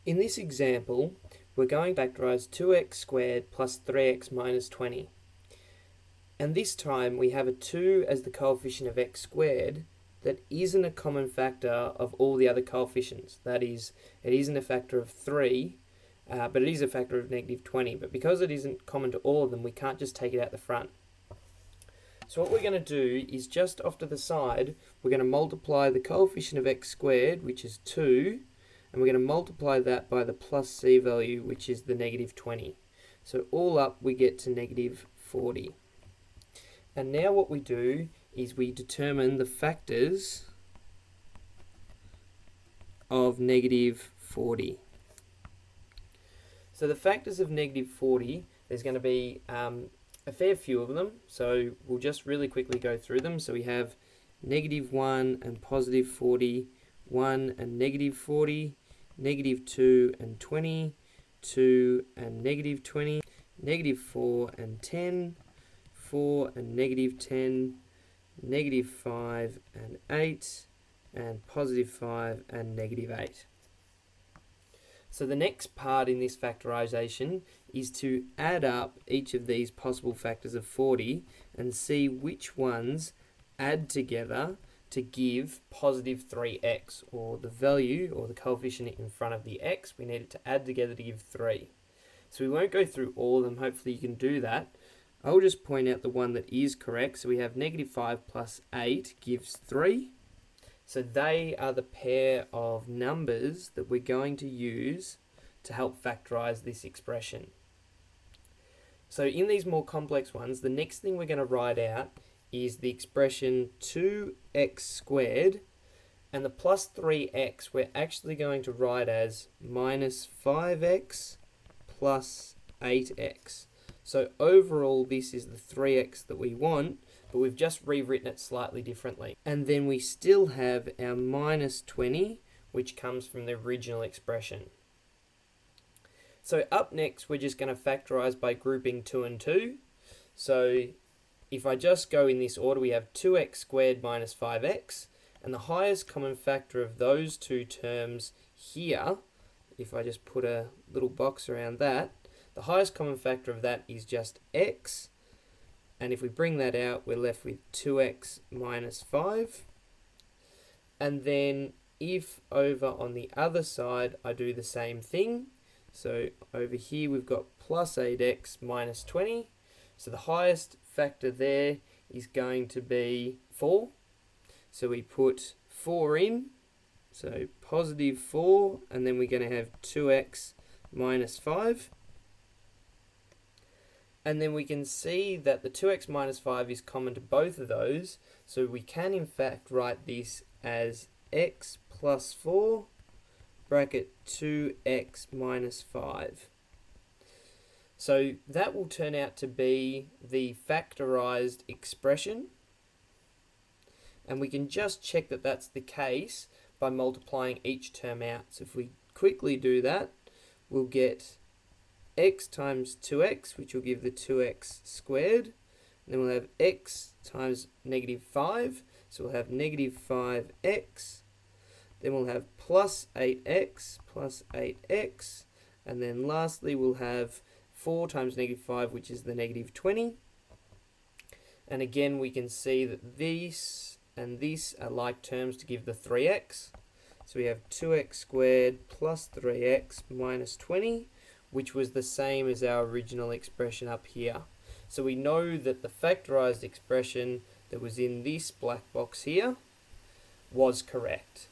In this example, we're going to factorise 2x squared plus 3x minus 20. And this time we have a 2 as the coefficient of x squared that isn't a common factor of all the other coefficients. That is, it isn't a factor of 3, but it is a factor of negative 20. But because it isn't common to all of them, we can't just take it out the front. So what we're going to do is just off to the side, we're going to multiply the coefficient of x squared, which is 2, and we're going to multiply that by the plus c value, which is the negative 20. So all up, we get to negative 40. And now what we do is we determine the factors of negative 40. So the factors of negative 40, there's going to be a fair few of them, so we'll just really quickly go through them. So we have negative 1 and positive 40, 1 and negative 40, negative 2 and 20, 2 and negative 20, negative 4 and 10, 4 and negative 10, negative 5 and 8, and positive 5 and negative 8. So the next part in this factorisation is to add up each of these possible factors of 40 and see which ones add together to give positive 3x, or the value or the coefficient in front of the x. We need it to add together to give 3. So we won't go through all of them. Hopefully you can do that. I'll just point out the one that is correct. So we have negative 5 plus 8 gives 3. So they are the pair of numbers that we're going to use to help factorise this expression. So in these more complex ones, the next thing we're going to write out is the expression 2x squared, and the plus 3x we're actually going to write as minus 5x plus 8x. So overall this is the 3x that we want, but we've just rewritten it slightly differently. And then we still have our minus 20, which comes from the original expression. So up next, we're just going to factorise by grouping 2 and 2. So if I just go in this order, we have 2x squared minus 5x, and the highest common factor of those two terms here, if I just put a little box around that, the highest common factor of that is just x, and if we bring that out, we're left with 2x minus 5. And then if over on the other side I do the same thing, so over here we've got plus 8x minus 20, so the highest factor there is going to be 4. So we put 4 in, so positive 4, and then we're going to have 2x minus 5. And then we can see that the 2x minus 5 is common to both of those, so we can in fact write this as x plus 4 bracket 2x minus 5. So that will turn out to be the factorised expression, and we can just check that that's the case by multiplying each term out. So if we quickly do that, we'll get x times 2x, which will give the 2x squared, and then we'll have x times negative 5, so we'll have negative 5x, then we'll have plus 8x, and then lastly we'll have 4 times negative 5, which is the negative 20. And again, we can see that this and this are like terms to give the 3x. So we have 2x squared plus 3x minus 20, which was the same as our original expression up here. So we know that the factorised expression that was in this black box here was correct.